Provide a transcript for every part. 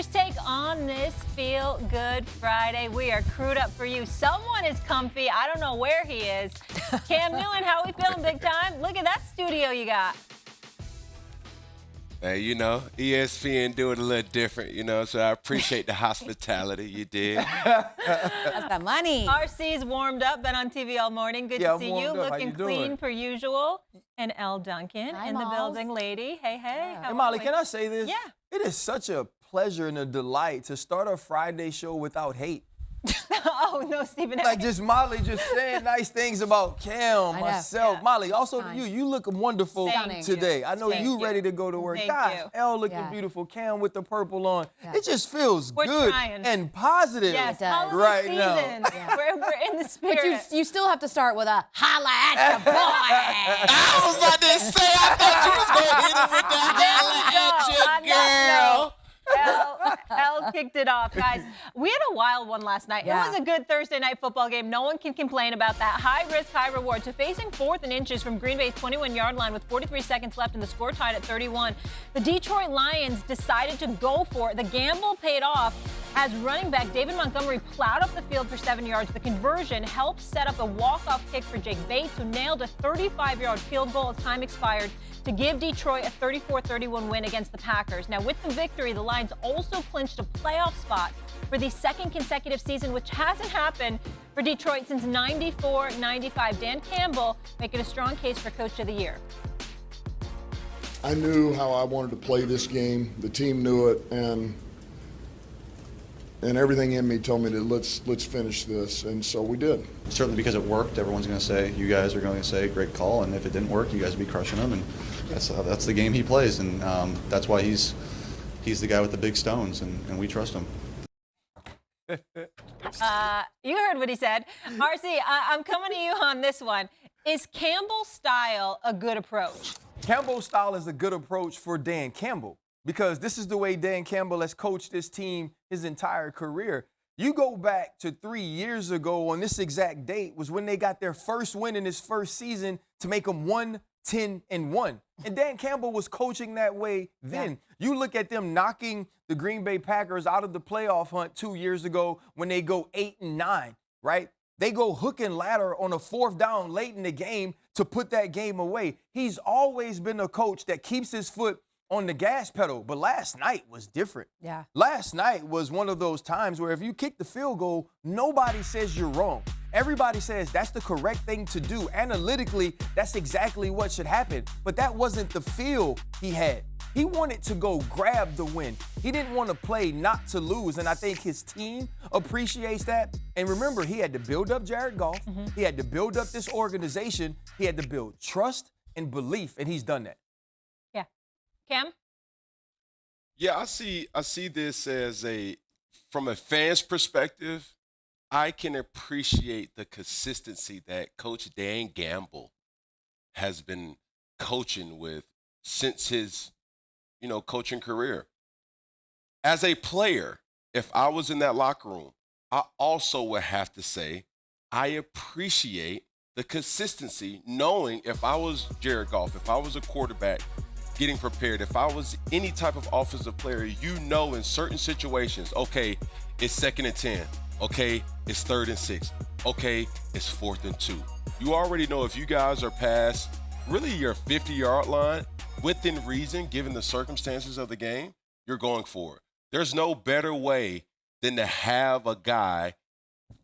First take on this Feel Good Friday. We are crewed up for you. Someone is comfy. I don't know where he is. Cam Newton, how we feeling big time? Look at that studio you got. Hey, you know, ESPN do it a little different, you know, so I appreciate the hospitality you did. That's the money. RC's warmed up, been on TV all morning. Good to see you. Looking clean per usual. And Elle Duncan in the building, lady. Hey, hey. Hey, Molly, can I say this? Yeah. It is such a pleasure and a delight to start a Friday show without hate. Oh, no, Stephen. Like just Molly just saying nice things about Cam, myself. Yeah. Molly, also you look wonderful today. I know you ready to go to work. Gosh, Elle looking beautiful. Cam with the purple on. Yeah. It just feels good and positive right now. Yeah. We're in the spirit. But you still have to start with a holla at your boy. I was about to say, I thought you was going to hit him with the holla at your girl. Elle kicked it off, guys. We had a wild one last night. Yeah. It was a good Thursday night football game. No one can complain about that. High risk, high reward. So facing 4th and inches from Green Bay's 21-yard line with 43 seconds left and the score tied at 31, the Detroit Lions decided to go for it. The gamble paid off as running back David Montgomery plowed up the field for 7 yards. The conversion helped set up a walk-off kick for Jake Bates, who nailed a 35-yard field goal as time expired to give Detroit a 34-31 win against the Packers. Now, with the victory, the Lions also clinched a playoff spot for the second consecutive season, which hasn't happened for Detroit since 94-95. Dan Campbell making a strong case for Coach of the Year. I knew how I wanted to play this game. The team knew it, and everything in me told me that let's finish this, and so we did. Certainly because it worked, everyone's going to say, you guys are going to say, great call, and if it didn't work, you guys would be crushing them, and that's the game he plays, and that's why he's the guy with the big stones, and we trust him. You heard what he said. RC, I'm coming to you on this one. Is Campbell's style a good approach? Campbell's style is a good approach for Dan Campbell, because this is the way Dan Campbell has coached this team his entire career. You go back to 3 years ago on this exact date was when they got their first win in his first season to make them 1-10-1. And Dan Campbell was coaching that way then. Yeah. You look at them knocking the Green Bay Packers out of the playoff hunt 2 years ago when they go 8-9, right? They go hook and ladder on a 4th down late in the game to put that game away. He's always been a coach that keeps his foot on the gas pedal, but last night was different. Yeah. Last night was one of those times where if you kick the field goal, nobody says you're wrong. Everybody says that's the correct thing to do. Analytically, that's exactly what should happen. But that wasn't the feel he had. He wanted to go grab the win. He didn't want to play not to lose, and I think his team appreciates that. And remember, he had to build up Jared Goff. He had to build up this organization. He had to build trust and belief, and he's done that. Yeah. Cam? Yeah, I see this as from a fan's perspective, I can appreciate the consistency that Coach Dan Campbell has been coaching with since his, coaching career. As a player, if I was in that locker room, I also would have to say I appreciate the consistency, knowing if I was Jared Goff, if I was a quarterback getting prepared, if I was any type of offensive player, in certain situations, okay, it's 2nd and 10. Okay, it's 3rd and 6. Okay, it's 4th and 2. You already know if you guys are past really your 50-yard line, within reason, given the circumstances of the game, you're going for it. There's no better way than to have a guy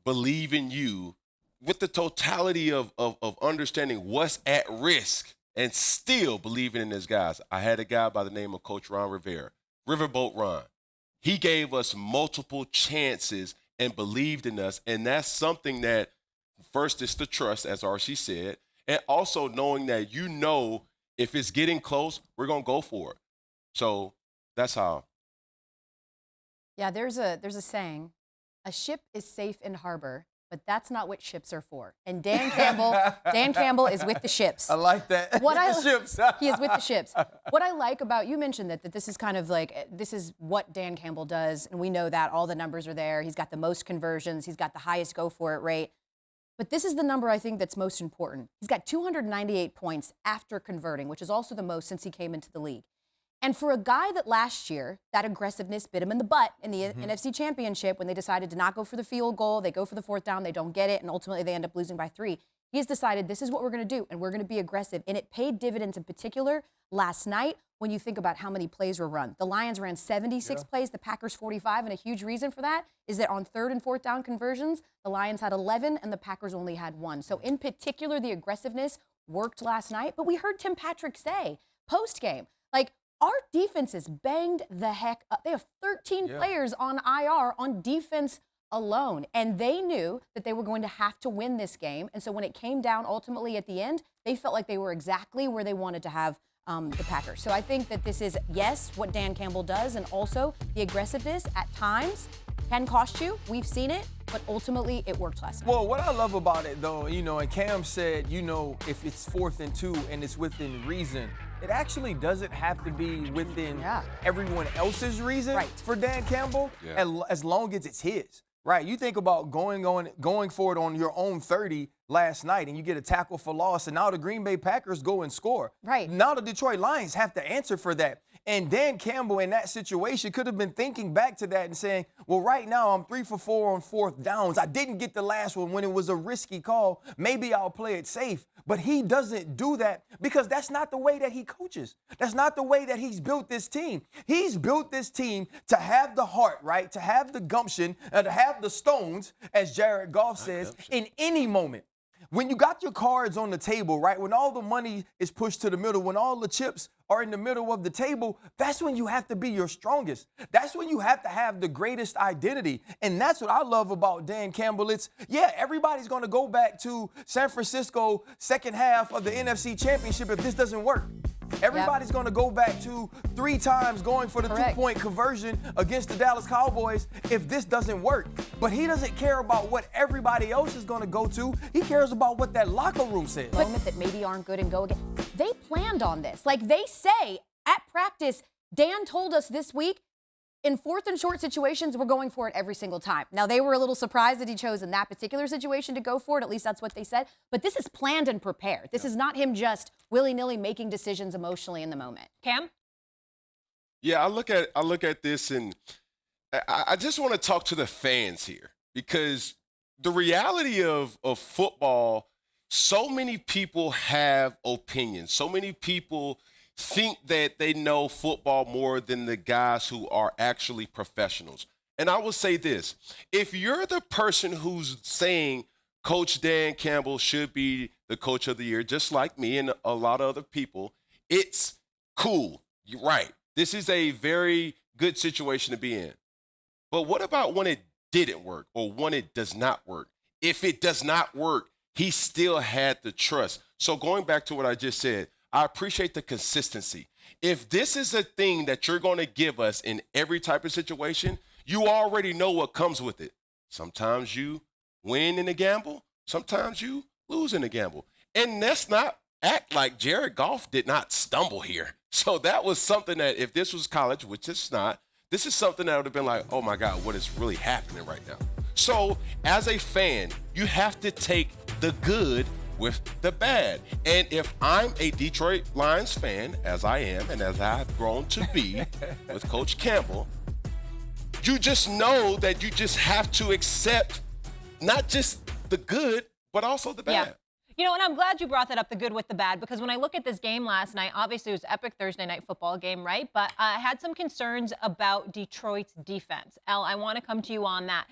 believe in you with the totality of understanding what's at risk and still believing in his guys. I had a guy by the name of Coach Ron Rivera, Riverboat Ron. He gave us multiple chances and believed in us, and that's something that first is the trust, as RC said, and also knowing that if it's getting close, we're going to go for it. So that's how. Yeah, there's a saying, a ship is safe in harbor, but that's not what ships are for. And Dan Campbell is with the ships. I like that. Ships. He is with the ships. What I like about, you mentioned that this is kind of like, this is what Dan Campbell does, and we know that all the numbers are there. He's got the most conversions. He's got the highest go-for-it rate. But this is the number I think that's most important. He's got 298 points after converting, which is also the most since he came into the league. And for a guy that last year, that aggressiveness bit him in the butt in the NFC Championship when they decided to not go for the field goal, they go for the fourth down, they don't get it, and ultimately they end up losing by 3. He's decided this is what we're going to do, and we're going to be aggressive. And it paid dividends in particular last night when you think about how many plays were run. The Lions ran 76 plays, the Packers 45, and a huge reason for that is that on 3rd and 4th down conversions, the Lions had 11 and the Packers only had 1. So in particular, the aggressiveness worked last night. But we heard Tim Patrick say post-game, like, our defense is banged the heck up. They have 13 players on IR on defense alone. And they knew that they were going to have to win this game. And so when it came down ultimately at the end, they felt like they were exactly where they wanted to have the Packers. So I think that this is, yes, what Dan Campbell does, and also the aggressiveness at times can cost you. We've seen it, but ultimately it worked last night. Well, what I love about it, though, and Cam said, if it's 4th and 2 and it's within reason, it actually doesn't have to be within everyone else's reason for Dan Campbell, as long as it's his. Right, you think about going for it on your own 30 last night, and you get a tackle for loss, and now the Green Bay Packers go and score. Right. Now the Detroit Lions have to answer for that. And Dan Campbell in that situation could have been thinking back to that and saying, well, right now I'm 3 for 4 on 4th downs. I didn't get the last one when it was a risky call. Maybe I'll play it safe. But he doesn't do that because that's not the way that he coaches. That's not the way that he's built this team. He's built this team to have the heart, right? To have the gumption, and to have the stones, as Jared Goff says, in any moment. When you got your cards on the table, right, when all the money is pushed to the middle, when all the chips are in the middle of the table, that's when you have to be your strongest. That's when you have to have the greatest identity. And that's what I love about Dan Campbell. It's, everybody's going to go back to San Francisco second half of the NFC Championship if this doesn't work. Everybody's going to go back to 3 times going for the 2-point conversion against the Dallas Cowboys if this doesn't work. But he doesn't care about what everybody else is going to go to. He cares about what that locker room says. Moment that maybe aren't good and go again. They planned on this. Like they say at practice, Dan told us this week, in 4th and short situations, we're going for it every single time. Now, they were a little surprised that he chose in that particular situation to go for it. At least that's what they said. But this is planned and prepared. This is not him just willy-nilly making decisions emotionally in the moment. Cam? Yeah, I look at this, and I just want to talk to the fans here, because the reality of football, so many people have opinions. So many people think that they know football more than the guys who are actually professionals. And I will say this, if you're the person who's saying Coach Dan Campbell should be the coach of the year, just like me and a lot of other people, it's cool. You're right. This is a very good situation to be in. But what about when it didn't work, or when it does not work? If it does not work, he still had the trust. So going back to what I just said, I appreciate the consistency. If this is a thing that you're going to give us in every type of situation, you already know what comes with it. Sometimes you win in a gamble. Sometimes you lose in a gamble. And let's not act like Jared Goff did not stumble here. So that was something that, if this was college, which it's not, this is something that would have been like, oh my God, what is really happening right now? So as a fan, you have to take the good with the bad. And if I'm a Detroit Lions fan, as I am and as I've grown to be with Coach Campbell, you just know that you just have to accept not just the good, but also the bad. Yeah. And I'm glad you brought that up, the good with the bad, because when I look at this game last night, obviously it was an epic Thursday night football game, right? But I had some concerns about Detroit's defense. Elle, I want to come to you on that.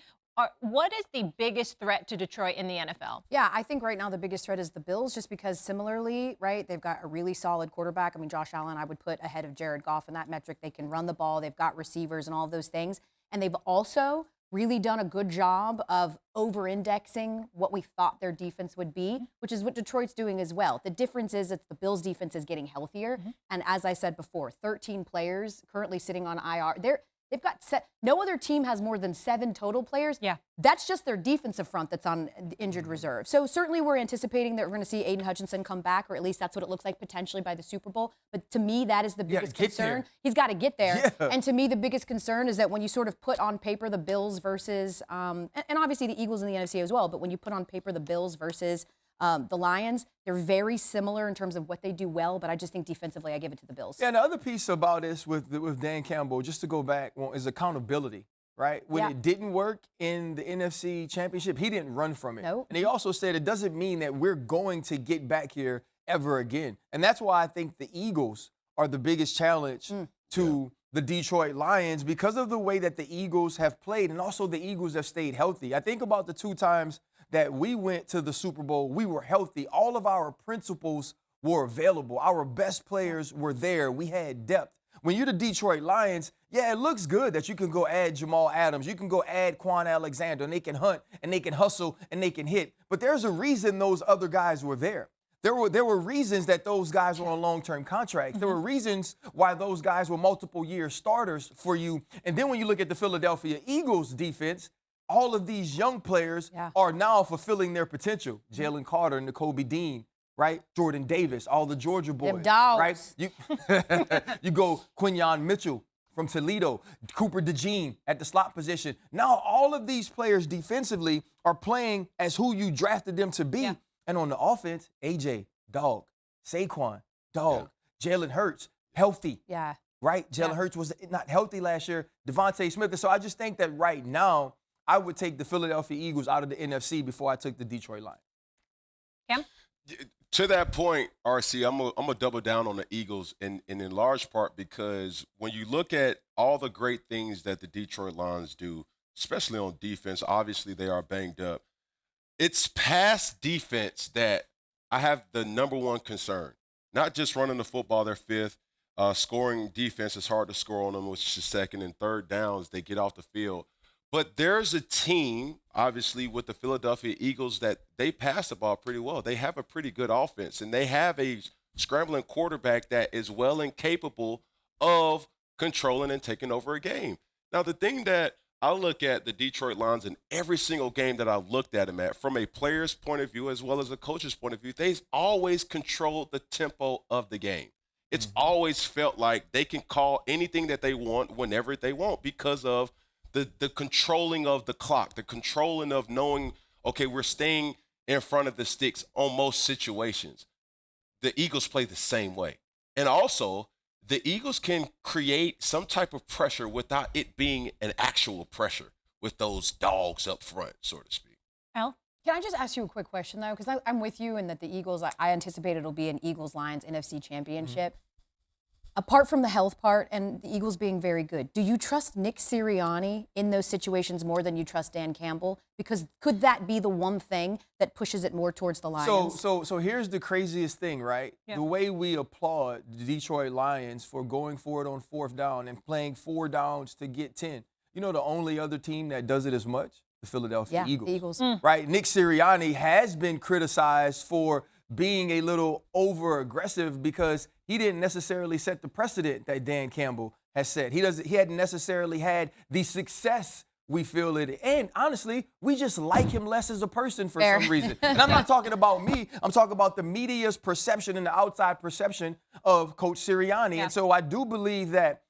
What is the biggest threat to Detroit in the NFL? Yeah, I think right now the biggest threat is the Bills, just because similarly, right, they've got a really solid quarterback. I mean, Josh Allen, I would put ahead of Jared Goff in that metric. They can run the ball. They've got receivers and all of those things. And they've also really done a good job of over-indexing what we thought their defense would be, which is what Detroit's doing as well. The difference is that the Bills' defense is getting healthier. And as I said before, 13 players currently sitting on IR. They've got no other team has more than 7 total players. Yeah. That's just their defensive front that's on injured reserve. So certainly we're anticipating that we're going to see Aiden Hutchinson come back, or at least that's what it looks like potentially by the Super Bowl. But to me, that is the biggest concern. He's got to get there. Yeah. And to me, the biggest concern is that when you sort of put on paper the Bills versus, and obviously the Eagles in the NFC as well, but when you put on paper the Bills versus The Lions, they're very similar in terms of what they do well, but I just think defensively I give it to the Bills. Yeah, and the other piece about this with Dan Campbell, just to go back, is accountability, right? When it didn't work in the NFC Championship, he didn't run from it. Nope. And he also said it doesn't mean that we're going to get back here ever again. And that's why I think the Eagles are the biggest challenge to the Detroit Lions because of the way that the Eagles have played and also the Eagles have stayed healthy. I think about the 2 times that we went to the Super Bowl, we were healthy. All of our principles were available. Our best players were there. We had depth. When you're the Detroit Lions, yeah, it looks good that you can go add Jamal Adams. You can go add Quan Alexander, and they can hunt, and they can hustle, and they can hit. But there's a reason those other guys were there. There were reasons that those guys were on long-term contracts. There were reasons why those guys were multiple-year starters for you. And then when you look at the Philadelphia Eagles defense, all of these young players are now fulfilling their potential. Jalen Carter, Nakobe Dean, right? Jordan Davis, all the Georgia boys, Them dogs. right? You go Quinyon Mitchell from Toledo, Cooper DeJean at the slot position. Now all of these players defensively are playing as who you drafted them to be. Yeah. And on the offense, AJ, dog. Saquon, dog. Jalen Hurts, healthy. Yeah. Right? Jalen Hurts was not healthy last year. Devontae Smith. And so I just think that right now, I would take the Philadelphia Eagles out of the NFC before I took the Detroit Lions. Cam? To that point, RC, I'm gonna double down on the Eagles, and in large part because when you look at all the great things that the Detroit Lions do, especially on defense, obviously they are banged up. It's past defense that I have the number one concern. Not just running the football, they're 5th. Scoring defense is hard to score on them, which is 2nd and 3rd downs. They get off the field. But there's a team, obviously, with the Philadelphia Eagles that they pass the ball pretty well. They have a pretty good offense, and they have a scrambling quarterback that is well and capable of controlling and taking over a game. Now, the thing that I look at the Detroit Lions in every single game that I looked at them at, from a player's point of view as well as a coach's point of view, they've always controlled the tempo of the game. It's always felt like they can call anything that they want whenever they want because of the controlling of the clock, the controlling of knowing, okay, we're staying in front of the sticks on most situations. The Eagles play the same way. And also, the Eagles can create some type of pressure without it being an actual pressure with those dogs up front, so to speak. Elle? Can I just ask you a quick question, though? Because I'm with you in that the Eagles, I anticipate it'll be an Eagles-Lions NFC championship. Apart from the health part and the Eagles being very good, do you trust Nick Sirianni in those situations more than you trust Dan Campbell? Because could that be the one thing that pushes it more towards the Lions? So here's the craziest thing, right? Yeah. The way we applaud the Detroit Lions for going for it on 4th down and playing 4 downs to get 10. You know the only other team that does it as much? The Philadelphia Eagles. The Eagles. Right? Nick Sirianni has been criticized for being a little over-aggressive because he didn't necessarily set the precedent that Dan Campbell has set. He hadn't necessarily had the success we feel it. And honestly, we just like him less as a person for some reason. And I'm not talking about me. I'm talking about the media's perception and the outside perception of Coach Sirianni. And so I do believe that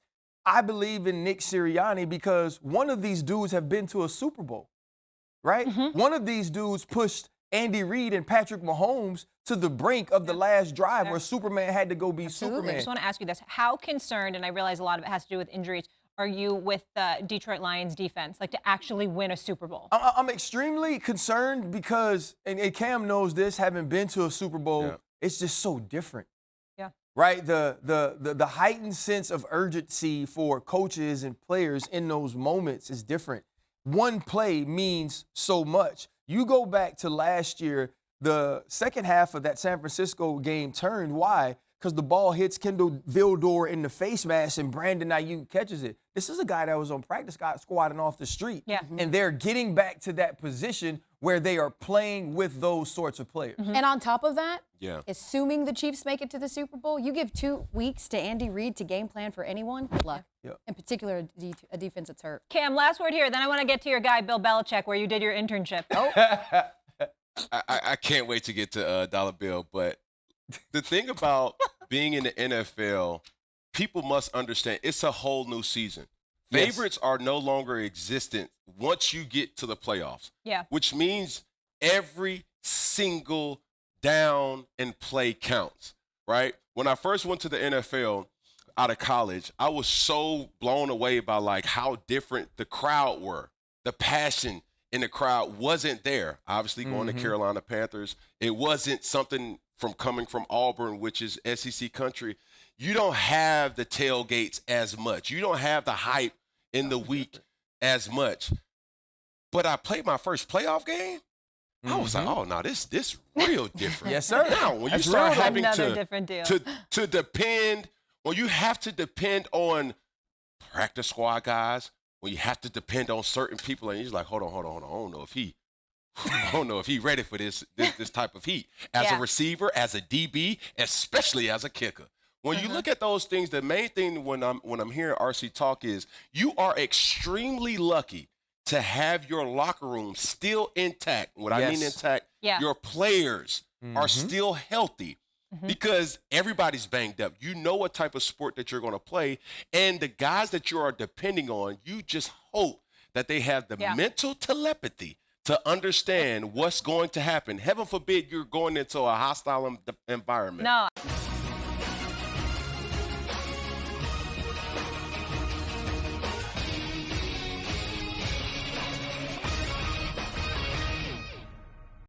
I believe in Nick Sirianni because one of these dudes have been to a Super Bowl, right? One of these dudes pushed Andy Reid and Patrick Mahomes to the brink of the last drive where Superman had to go be Superman. I just want to ask you this. How concerned, and I realize a lot of it has to do with injuries, are you with the Detroit Lions defense, like to actually win a Super Bowl? I'm extremely concerned because, and Cam knows this, having been to a Super Bowl, it's just so different. Yeah. Right? The heightened sense of urgency for coaches and players in those moments is different. One play means so much. You go back to last year, the second half of that San Francisco game turned. Why? Because the ball hits Kendall Vildor in the face mask and Brandon Ayuk catches it. This is a guy that was on practice squatting off the street. Yeah. And they're getting back to that position where they are playing with those sorts of players. And on top of that, Yeah. assuming the Chiefs make it to the Super Bowl, you give 2 weeks to Andy Reid to game plan for anyone, good luck. Yep. In particular, a defense that's hurt. Cam, last word here. Then I want to get to your guy, Bill Belichick, where you did your internship. I can't wait to get to Dollar Bill, but the thing about being in the NFL, people must understand it's a whole new season. Yes. Favorites are no longer existent once you get to the playoffs. Yeah. Which means every single down and play counts, right? When I first went to the NFL out of college, I was so blown away by like how different the crowd were. The passion in the crowd wasn't there. Obviously going to Carolina Panthers, it wasn't something from coming from Auburn, which is SEC country. You don't have the tailgates as much. You don't have the hype in the week as much. But I played my first playoff game. I was like, oh, no, this real different. Yes, sir. Now, when you start having different deal. to depend, when you have to depend on practice squad guys, when you have to depend on certain people, and you're like, hold on. I don't know if he ready for this type of heat. As a receiver, as a DB, especially as a kicker. When you look at those things, the main thing when I'm hearing RC talk is you are extremely lucky to have your locker room still intact. What I mean intact, your players are still healthy because everybody's banged up. You know what type of sport that you're going to play, and the guys that you are depending on, you just hope that they have the mental telepathy to understand what's going to happen. Heaven forbid you're going into a hostile environment. No.